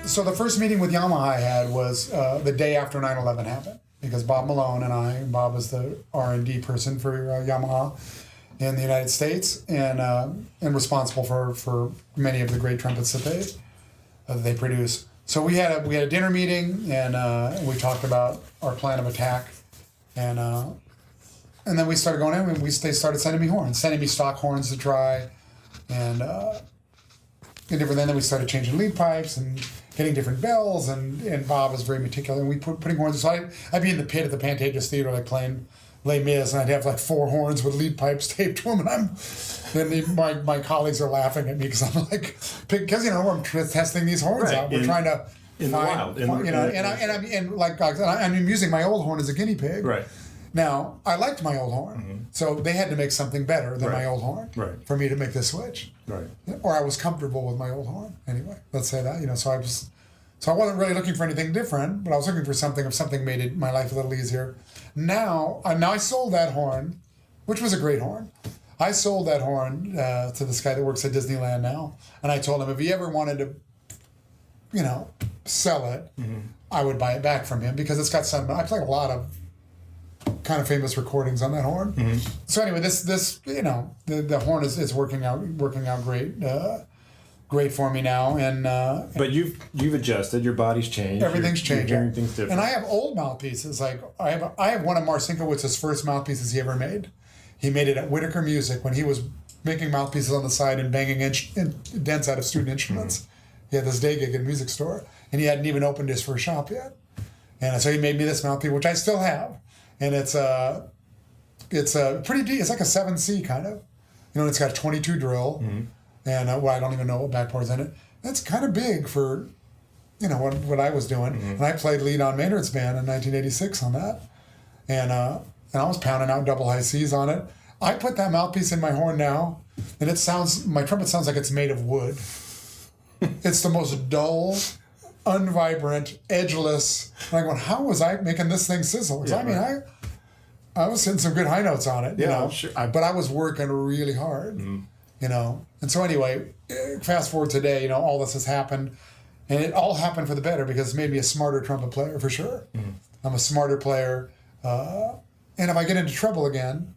So the first meeting with Yamaha I had was the day after 9/11 happened, because Bob Malone and Bob is the R&D person for Yamaha in the United States, and responsible for many of the great trumpets that they produce. So we had a dinner meeting, and we talked about our plan of attack, and then we started going in, and they started sending me stock horns to try, and different. Then we started changing lead pipes and getting different bells, and Bob was very meticulous, and we putting horns. So I'd be in the pit at the Pantages Theater, like playing Les Mis, and I'd have like 4 horns with lead pipes taped to them, and my colleagues are laughing at me because I'm like, because we're testing these horns out. We're trying to find, I'm using my old horn as a guinea pig. Right. Now, I liked my old horn, so they had to make something better than my old horn for me to make the switch. Right. Or I was comfortable with my old horn. Anyway, let's say that. So I wasn't really looking for anything different, but I was looking for something if something made my life a little easier. Now I sold that horn, which was a great horn. I sold that horn to this guy that works at Disneyland now, and I told him if he ever wanted to, sell it, I would buy it back from him, because it's got I played a lot of kind of famous recordings on that horn. So anyway, this the horn is working out great for me now, and but you've adjusted, your body's changed, everything's changed, you're hearing things different. And I have old mouthpieces. Like I have one of Mark Sinkowitz's first mouthpieces he ever made. He made it at Whitaker Music when he was making mouthpieces on the side and banging dents out of student instruments. He had this day gig at a music store, and he hadn't even opened his first shop yet. And so he made me this mouthpiece, which I still have. And it's pretty deep. It's like a 7C kind of. It's got a 22 drill, and I don't even know what back part's in it. That's kind of big for, what I was doing. And I played lead on Maynard's band in 1986 on that, and I was pounding out double high C's on it. I put that mouthpiece in my horn now, and my trumpet sounds like it's made of wood. It's the most dull, unvibrant, edgeless. And I go, how was I making this thing sizzle? I was hitting some good high notes on it, Sure. But I was working really hard, And so anyway, fast forward today, all this has happened, and it all happened for the better, because it's made me a smarter trumpet player for sure. I'm a smarter player, and if I get into trouble again,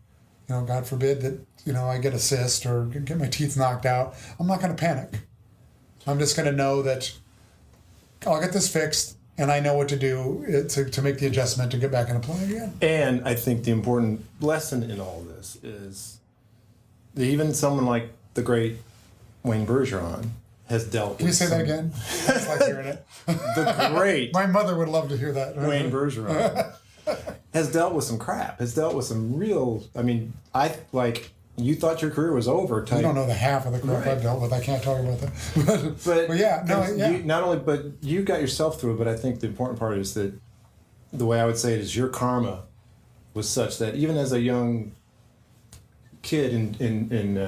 God forbid that I get a cyst or get my teeth knocked out, I'm not going to panic. I'm just going to know that I'll get this fixed, and I know what to do to make the adjustment to get back into playing again. And I think the important lesson in all this is that even someone like the great Wayne Bergeron has dealt Can with you say that again? It's like hearing it. The great My mother would love to hear that. Wayne Bergeron has dealt with some crap, has dealt with some real, you thought your career was over. You don't know the half of the crap I've dealt with. I can't talk about that. but yeah, no, yeah. You, not only, but you got yourself through it, but I think the important part is that the way I would say it is your karma was such that even as a young kid in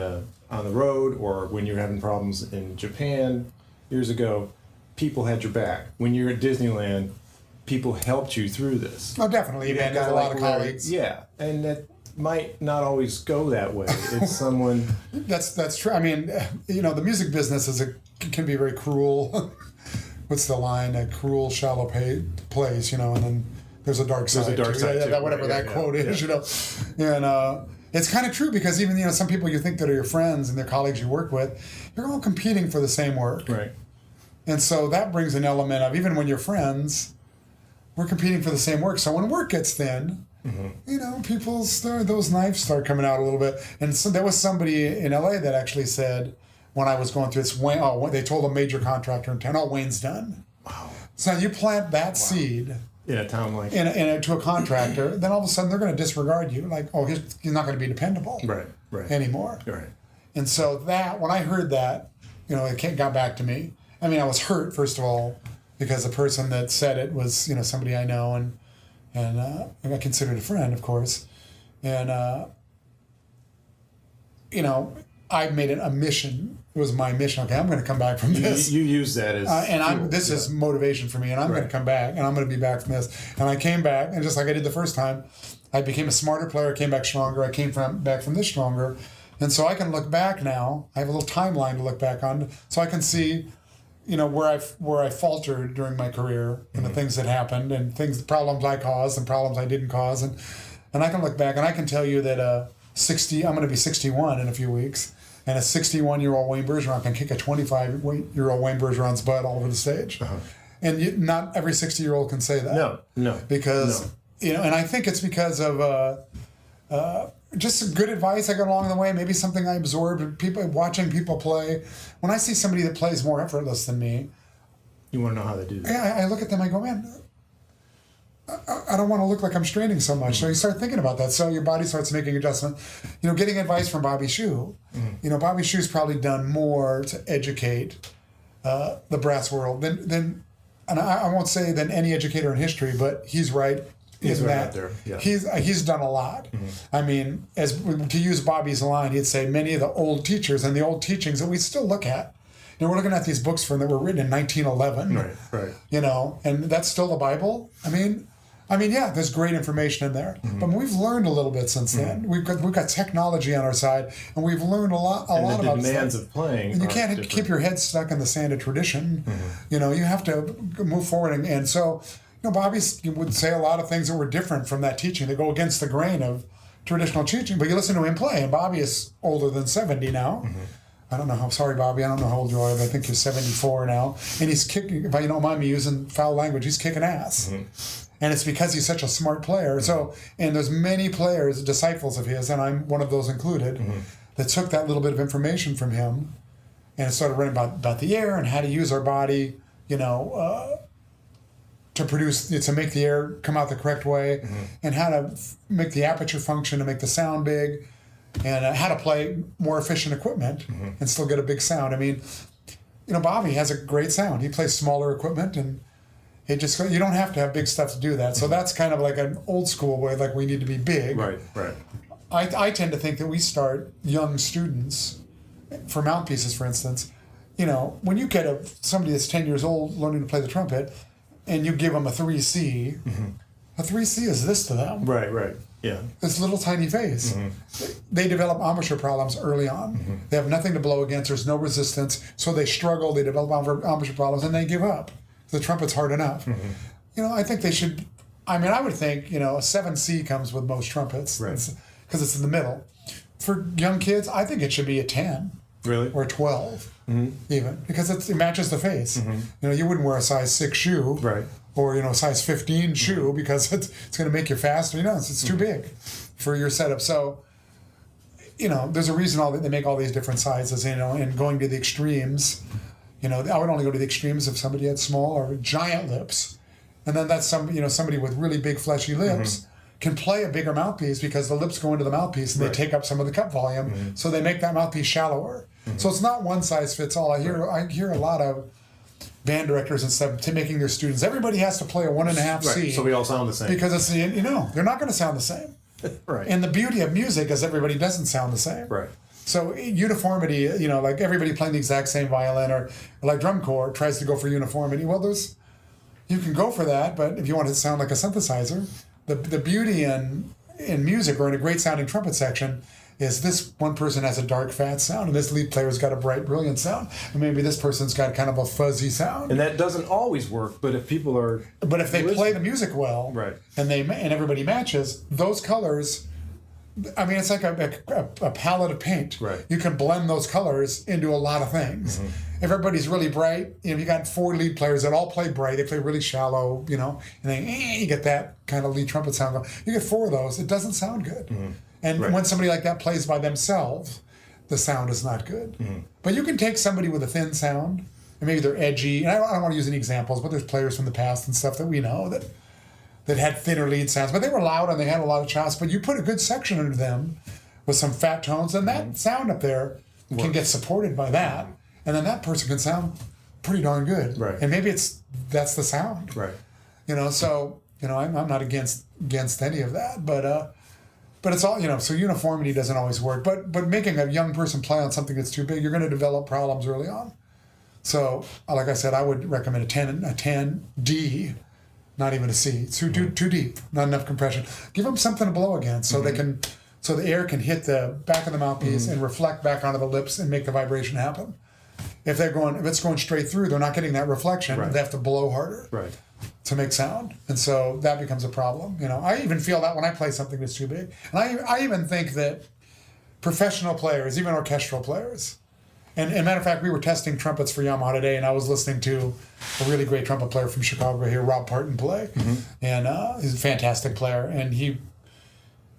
on the road, or when you were having problems in Japan years ago, people had your back. When you're at Disneyland, people helped you through this. Oh, definitely. You met a lot of colleagues. Yeah, and that might not always go that way. It's someone. That's true. I mean, the music business can be very cruel. What's the line? A cruel, shallow place, and then there's a dark side. There's a dark side too. Whatever that quote is, and it's kind of true, because even some people you think that are your friends and their colleagues you work with, you're all competing for the same work. Right. And so that brings an element of, even when you're friends, we're competing for the same work. So when work gets thin, those knives start coming out a little bit. And so there was somebody in LA that actually said, when I was going through this, they told a major contractor in town, Wayne's done. Wow. So you plant that seed in a town like to a contractor, then all of a sudden they're going to disregard you, like, he's not going to be dependable anymore. Right. And so when I heard that, it got back to me. I mean, I was hurt, first of all, because the person that said it was, somebody I know, and I considered a friend, of course. And, I made it a mission. It was my mission. Okay, I'm going to come back from this. You use that as this is motivation for me, and I'm going to come back, and I'm going to be back from this. And I came back, and just like I did the first time, I became a smarter player. I came back stronger. I came back from this stronger. And so I can look back now. I have a little timeline to look back on, so I can see, where I faltered during my career and the things that happened and problems I caused and problems I didn't cause, and I can look back and I can tell you that I'm going to be 61 in a few weeks, and a 61-year-old Wayne Bergeron can kick a 25-year-old Wayne Bergeron's butt all over the stage, and not every 60-year-old can say that. No, because and I think it's because of just some good advice I got along the way, maybe something I absorbed, watching people play. When I see somebody that plays more effortless than me, you want to know how they do that. Yeah, I look at them, I go, man, I don't want to look like I'm straining so much. So you start thinking about that. So your body starts making adjustment. Getting advice from Bobby Shue. Bobby Shue's probably done more to educate the brass world than and I won't say than any educator in history, but he's right. He's right out there. Yeah. He's done a lot. I mean, to use Bobby's line, he'd say many of the old teachers and the old teachings that we still look at. We're looking at these books that were written in 1911. Right. And that's still the Bible. I mean, yeah, there's great information in there, but we've learned a little bit since then. We've got technology on our side, and we've learned a lot about the demands of playing. And you can't keep your head stuck in the sand of tradition. You have to move forward, and so. Bobby would say a lot of things that were different from that teaching, that go against the grain of traditional teaching. But you listen to him play, and Bobby is older than 70 now. I don't know how, sorry, Bobby, I don't know how old you are, but I think you're 74 now. And he's kicking, if you don't mind me using foul language, he's kicking ass. And it's because he's such a smart player. So, and there's many players, disciples of his, and I'm one of those included, that took that little bit of information from him and started writing about the air and how to use our body, to make the air come out the correct way, and how to make the aperture function to make the sound big, and how to play more efficient equipment and still get a big sound. I mean, Bobby has a great sound. He plays smaller equipment, and you don't have to have big stuff to do that. So that's kind of like an old school way, like we need to be big. Right. I tend to think that we start young students, for mouthpieces, for instance. When you get somebody that's 10 years old learning to play the trumpet, and you give them a 3C, a 3C is this to them. Right, yeah. This little tiny vase. They develop embouchure problems early on. They have nothing to blow against, there's no resistance, so they struggle, they develop embouchure problems, and they give up. The trumpet's hard enough. I think they should, I would think, a 7C comes with most trumpets, because it's in the middle. For young kids, I think it should be a 10. Really? Or 12, even, because it matches the face. You wouldn't wear a size 6 shoe, right? Or a size 15 shoe, because it's going to make you faster. It's too big for your setup. So, there's a reason they make all these different sizes. And going to the extremes, I would only go to the extremes if somebody had small or giant lips, and then that's somebody with really big fleshy lips. Can play a bigger mouthpiece because the lips go into the mouthpiece and they take up some of the cup volume, so they make that mouthpiece shallower. So it's not one size fits all. I hear a lot of band directors and stuff making their students, everybody has to play a 1.5 C. So we all sound the same. Because it's they're not going to sound the same. Right. And the beauty of music is everybody doesn't sound the same. Right. So uniformity, like everybody playing the exact same violin, or like drum corps tries to go for uniformity. Well, you can go for that, but if you want it to sound like a synthesizer. The beauty in music, or in a great sounding trumpet section, is this one person has a dark, fat sound, and this lead player's got a bright, brilliant sound, and maybe this person's got kind of a fuzzy sound. And that doesn't always work, but if people are... But if they play the music well, right, and everybody matches, those colors... it's like a palette of paint. Right. You can blend those colors into a lot of things. If everybody's really bright, you got 4 lead players that all play bright, they play really shallow, and then you get that kind of lead trumpet sound. You get 4 of those, it doesn't sound good. And when somebody like that plays by themselves, the sound is not good. But you can take somebody with a thin sound, and maybe they're edgy, and I don't want to use any examples, but there's players from the past and stuff that we know that had thinner lead sounds, but they were loud and they had a lot of chops. But you put a good section into them with some fat tones, and that sound up there can get supported by that, and then that person can sound pretty darn good. Right. And maybe that's the sound. Right. So I'm not against any of that, but it's all so uniformity doesn't always work. But making a young person play on something that's too big, you're going to develop problems early on. So like I said, I would recommend a 10D. Not even a C. It's too deep. Not enough compression. Give them something to blow against, so the air can hit the back of the mouthpiece and reflect back onto the lips and make the vibration happen. if it's going straight through, they're not getting that reflection. Right. They have to blow harder to make sound, and so that becomes a problem. I even feel that when I play something that's too big, and I even think that professional players, even orchestral players, and matter of fact, we were testing trumpets for Yamaha today, and I was listening to a really great trumpet player from Chicago here, Rob Parton, play, and he's a fantastic player, and he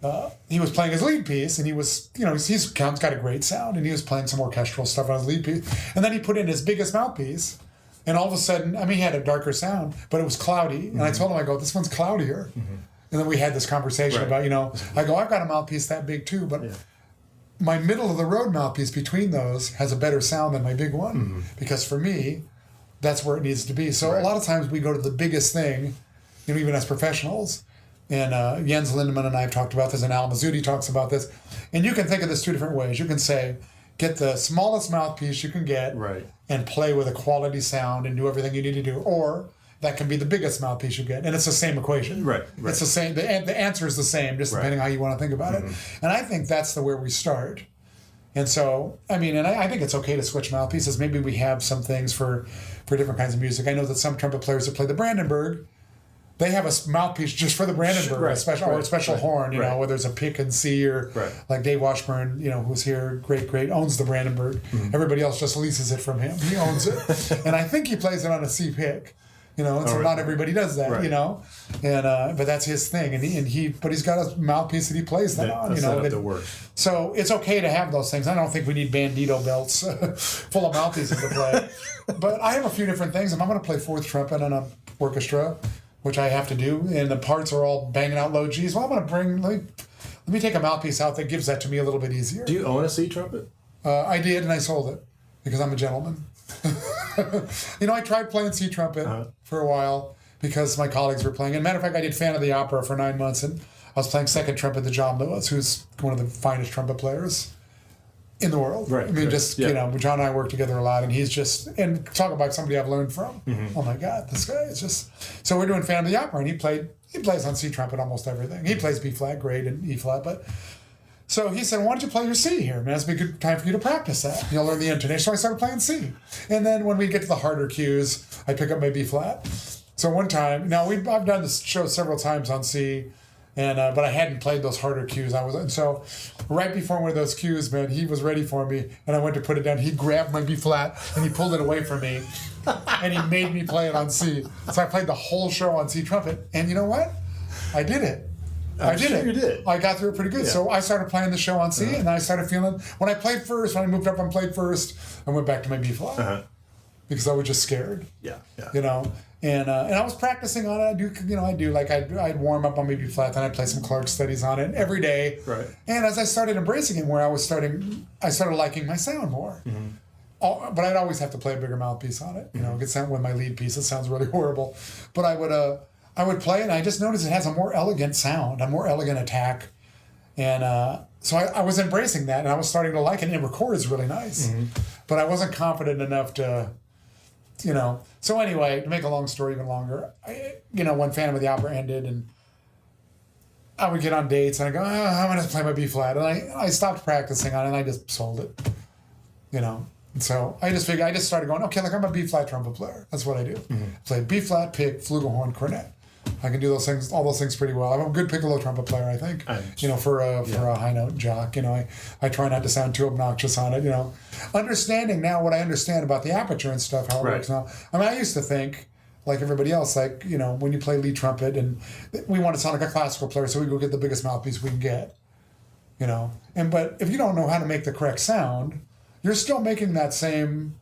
was playing his lead piece, and he was, he's got a great sound, and he was playing some orchestral stuff on his lead piece, and then he put in his biggest mouthpiece, and all of a sudden, he had a darker sound, but it was cloudy, and I told him, I go, this one's cloudier, and then we had this conversation about, I go, I've got a mouthpiece that big too, but my middle of the road mouthpiece between those has a better sound than my big one, because for me, that's where it needs to be. So a lot of times we go to the biggest thing, even as professionals. And Jens Lindemann and I have talked about this, and Al Mazzuti talks about this. And you can think of this two different ways. You can say, get the smallest mouthpiece you can get and play with a quality sound and do everything you need to do. Or that can be the biggest mouthpiece you get. And it's the same equation. It's the same. The answer is the same, just depending how you want to think about it. And I think that's where we start. And so, I think it's okay to switch mouthpieces. Maybe we have some things for different kinds of music. I know that some trumpet players that play the Brandenburg, they have a mouthpiece just for the Brandenburg, or a special horn, whether it's a pick and C or like Dave Washburn, who's here, great, owns the Brandenburg. Everybody else just leases it from him. He owns it. And I think he plays it on a C pick, and so not everybody does that, and but that's his thing. And he's got a mouthpiece that he plays that on, that works. So it's okay to have those things. I don't think we need bandito belts full of mouthpieces to play. But I have a few different things. I'm going to play fourth trumpet in an orchestra, which I have to do, and the parts are all banging out low G's. Well, I'm going to let me take a mouthpiece out that gives that to me a little bit easier. Do you own a C trumpet? I did, and I sold it because I'm a gentleman. I tried playing C trumpet for a while because my colleagues were playing. And matter of fact, I did Fan of the Opera for 9 months, and I was playing second trumpet to John Lewis, who's one of the finest trumpet players in the world. John and I work together a lot, and he's and talk about somebody I've learned from. Oh my God, this guy is just. So we're doing Fan of the Opera, and he plays on C trumpet almost everything. He plays B flat great and E flat, but. So he said, why don't you play your C here, man? It's a good time for you to practice that. You'll learn the intonation. So I started playing C. And then when we get to the harder cues, I pick up my B flat. So one time, I've done this show several times on C, and but I hadn't played those harder cues. And so right before one of those cues, man, he was ready for me, and I went to put it down. He grabbed my B flat, and he pulled it away from me, and he made me play it on C. So I played the whole show on C trumpet. And you know what? I did it. I did it. You did. I got through it pretty good. Yeah. So I started playing the show on C, and I started feeling, when I moved up and played first, I went back to my B flat because I was just scared. And I was practicing on it. I'd warm up on my B flat, then I'd play some Clark studies on it every day. And as I started embracing it, I started liking my sound more. But I'd always have to play a bigger mouthpiece on it. It could sound with my lead piece. It sounds really horrible, but I would play it, and I just noticed it has a more elegant sound, a more elegant attack. And so I was embracing that, and I was starting to like it, and it records really nice. But I wasn't confident enough to, So anyway, to make a long story even longer, when Phantom of the Opera ended, and I would get on dates, and I go, I'm going to play my B flat. And I stopped practicing on it, and I just sold it, And so I just started going, okay, I'm a B flat trumpet player. That's what I do. Play B flat, pick, flugelhorn, cornet. I can do all those things pretty well. I'm a good piccolo trumpet player, I think. For a high note jock. I try not to sound too obnoxious on it. Understanding now what I understand about the aperture and stuff, how it works now. I used to think, like everybody else, when you play lead trumpet, and we want to sound like a classical player, so we go get the biggest mouthpiece we can get. But if you don't know how to make the correct sound, you're still making that same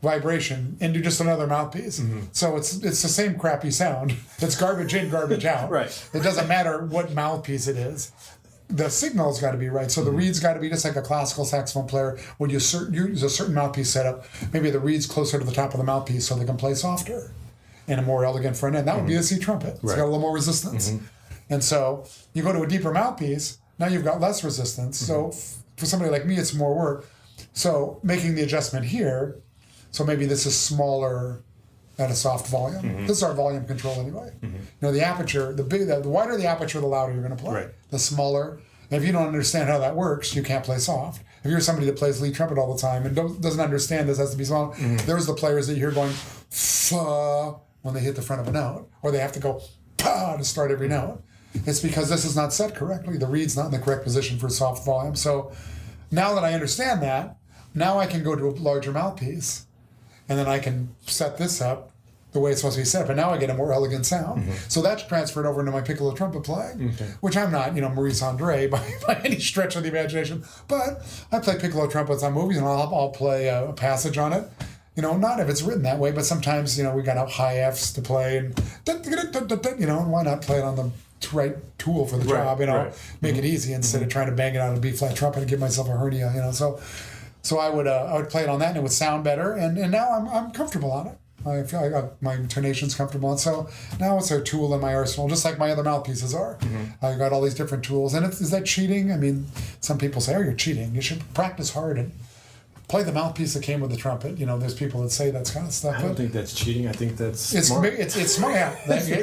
vibration into just another mouthpiece. So it's the same crappy sound. It's garbage in, garbage out. It doesn't matter what mouthpiece it is. The signal's got to be right. So the reed's got to be just like a classical saxophone player when you use a certain mouthpiece setup. Maybe the reed's closer to the top of the mouthpiece so they can play softer and a more elegant front end. That would be a C trumpet. It's got a little more resistance. And so you go to a deeper mouthpiece, now you've got less resistance. So for somebody like me, it's more work. So making the adjustment here, so maybe this is smaller at a soft volume. This is our volume control anyway. The aperture, the wider the aperture, the louder you're going to play. The smaller. And if you don't understand how that works, you can't play soft. if you're somebody that plays lead trumpet all the time and doesn't understand this has to be small, there's the players that you hear going fa when they hit the front of a note, or they have to go pa to start every note. It's because this is not set correctly. The reed's not in the correct position for soft volume. So now that I understand that, now I can go to a larger mouthpiece, and then I can set this up the way it's supposed to be set up, and now I get a more elegant sound. So that's transferred over into my piccolo trumpet playing, which I'm not, Maurice Andre by any stretch of the imagination, but I play piccolo trumpets on movies, and I'll play a passage on it. Not if it's written that way, but sometimes, we got high Fs to play, and why not play it on the right tool for the job, make it easy instead of trying to bang it out of a B flat trumpet and give myself a hernia, So I would play it on that, and it would sound better, and now I'm comfortable on it. I feel like my intonation's comfortable, and so now it's a tool in my arsenal, just like my other mouthpieces are. I got all these different tools, and is that cheating? I mean, some people say, "Oh, you're cheating. You should practice hard and play the mouthpiece that came with the trumpet." There's people that say that kind of stuff. I don't think that's cheating. I think that's smart. It's smart. Yeah,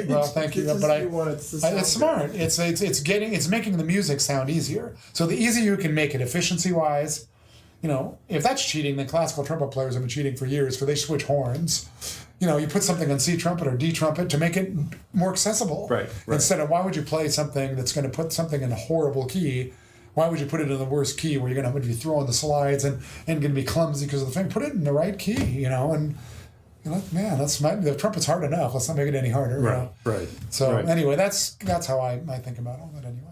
well, thank you. But it's smart. It's making the music sound easier. So the easier you can make it, efficiency wise. If that's cheating, then classical trumpet players have been cheating for years because they switch horns. You put something on C trumpet or D trumpet to make it more accessible. Right. Instead of, why would you play something that's going to put something in a horrible key? Why would you put it in the worst key where you're going to be throwing the slides and going to be clumsy because of the thing? Put it in the right key, and man, the trumpet's hard enough. Let's not make it any harder. Right. So anyway, that's how I think about all that anyway.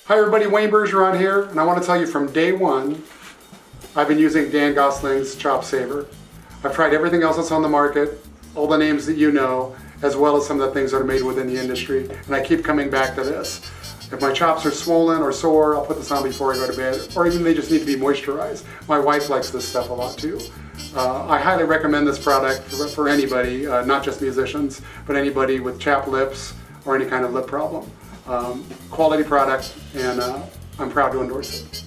Hi everybody, Wayne Bergeron here, and I want to tell you from day one, I've been using Dan Gosling's ChopSaver. I've tried everything else that's on the market, all the names that you know, as well as some of the things that are made within the industry, and I keep coming back to this. If my chops are swollen or sore, I'll put this on before I go to bed, or even they just need to be moisturized. My wife likes this stuff a lot too. I highly recommend this product for anybody, not just musicians, but anybody with chapped lips or any kind of lip problem. Quality product, and I'm proud to endorse it.